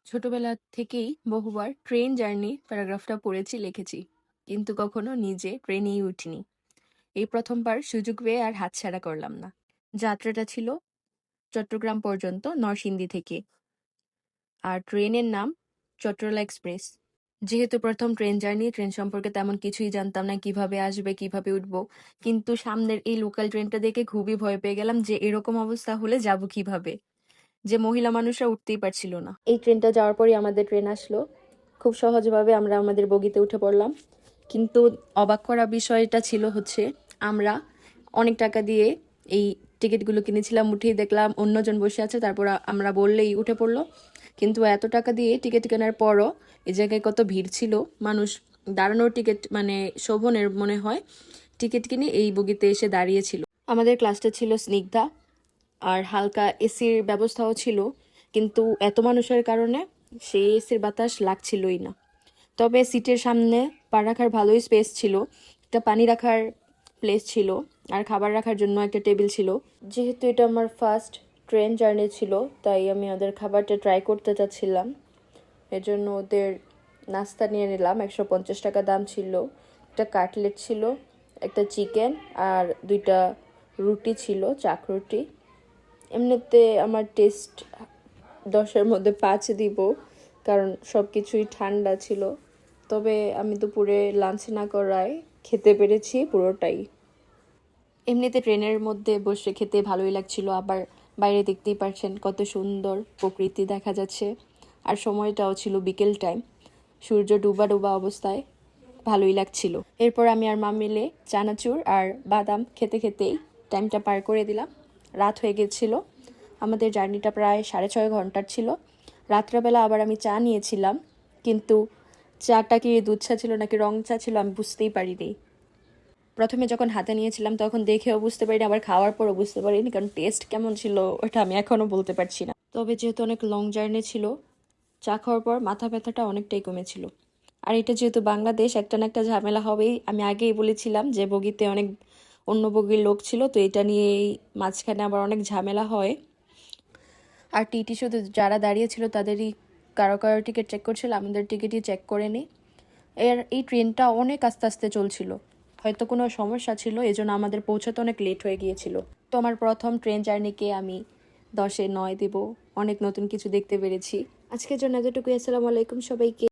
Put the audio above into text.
ছোটবেলা থেকেই বহুবার ট্রেন জার্নি প্যারাগ্রাফটা পড়েছি, লিখেছি। কিন্তু কখনো নিজে ট্রেনেই উঠিনি। এই প্রথমবার সুযোগ পেয়ে আর হাতছাড়া করলাম না। যাত্রাটা ছিল চট্টগ্রাম পর্যন্ত নরসিংদী থেকে। আর ট্রেনের নাম চট্টলা এক্সপ্রেস। যেহেতু প্রথম ট্রেন জার্নি, ট্রেন সম্পর্কে তেমন কিছুই জানতাম না, কিভাবে আসবে কিভাবে উঠবো। কিন্তু সামনের এই লোকাল ট্রেনটা দেখে খুবই ভয় পেয়ে গেলাম যে এরকম অবস্থা হলে যাব কিভাবে, যে মহিলা মানুষরা উঠতেই পারছিল না। এই ট্রেনটা যাওয়ার পরই আমাদের ট্রেন আসলো। খুব সহজভাবে আমরা আমাদের বগিতে উঠে পড়লাম। কিন্তু অবাক করা বিষয়টা ছিল হচ্ছে, আমরা অনেক টাকা দিয়ে এই টিকিটগুলো কিনেছিলাম, উঠেই দেখলাম অন্যজন বসে আছে, তারপর আমরা বললেই উঠে পড়লো। কিন্তু এত টাকা দিয়ে টিকিট কেনার পরও এই জায়গায় কত ভিড় ছিল। মানুষ দাঁড়ানোর টিকিট, মানে শোভনের মনে হয়, টিকিট কিনে এই বগিতে এসে দাঁড়িয়েছিল। আমাদের ক্লাসটা ছিল স্নিগ্ধা, আর হালকা এসির ব্যবস্থাও ছিল, কিন্তু এত মানুষের কারণে সেই এসির বাতাস লাগছিলই না। তবে সিটের সামনে পা রাখার ভালোই স্পেস ছিল, একটা পানি রাখার প্লেস ছিল, আর খাবার রাখার জন্য একটা টেবিল ছিল। যেহেতু এটা আমার ফার্স্ট ট্রেন জার্নি ছিল, তাই আমি ওদের খাবারটা ট্রাই করতে চাচ্ছিলাম। এজন্য ওদের নাস্তা নিয়ে নিলাম। 150 টাকা দাম ছিল। একটা কাটলেট ছিল, একটা চিকেন, আর 2টা রুটি ছিল, চাক রুটি। এমনিতে আমার টেস্ট 10-এর মধ্যে 5 দিব, কারণ সব কিছুই ঠান্ডা ছিল। তবে আমি দুপুরে লাঞ্চ না করায় খেতে পেরেছি পুরোটাই। এমনিতে ট্রেনের মধ্যে বসে খেতে ভালোই লাগছিল, আবার বাইরে দেখতেই পারছেন কত সুন্দর প্রকৃতি দেখা যাচ্ছে। আর সময়টাও ছিল বিকেল টাইম, সূর্য ডুবা ডুবা অবস্থায়, ভালোই লাগছিল। এরপর আমি আর মা মিলে চানাচুর আর বাদাম খেতে খেতেই টাইমটা পার করে দিলাম। রাত হয়ে গেছিল। আমাদের জার্নিটা প্রায় 6.5 ঘন্টার ছিল। রাত্রেবেলা আবার আমি চা নিয়েছিলাম, কিন্তু চাটা কি দুধ চা ছিল নাকি রং চা ছিল আমি বুঝতেই পারিনি। প্রথমে যখন হাতে নিয়েছিলাম তখন দেখেও বুঝতে পারিনি, আবার খাওয়ার পরও বুঝতে পারিনি, কারণ টেস্ট কেমন ছিল ওটা আমি এখনও বলতে পারছি না। তবে যেহেতু অনেক লং জার্নি ছিল, চা খাওয়ার পর মাথা ব্যথাটা অনেকটাই কমেছিল। আর এটা যেহেতু বাংলাদেশ, একটা না একটা ঝামেলা হবেই। আমি আগেই বলেছিলাম যে বগিতে অনেক অন্য বগির লোক ছিল, তো এটা নিয়েই মাঝখানে আবার অনেক ঝামেলা হয়। আর টিটি শুধু যারা দাঁড়িয়েছিল তাদেরই কারো কারো টিকিট চেক করছিল, আমাদের টিকিটই চেক করেনি। এই ট্রেনটা অনেক আস্তে আস্তে চলছিল, হয়তো কোনো সমস্যা ছিল, এজন্য আমাদের পৌঁছাতে অনেক লেট হয়ে গিয়েছিল। তো আমার প্রথম ট্রেন জার্নিকে আমি 10-এ 9 দেব। অনেক নতুন কিছু দেখতে পেরেছি। আজকের জন্য এতটুকুই। আসসালামু আলাইকুম সবাইকে।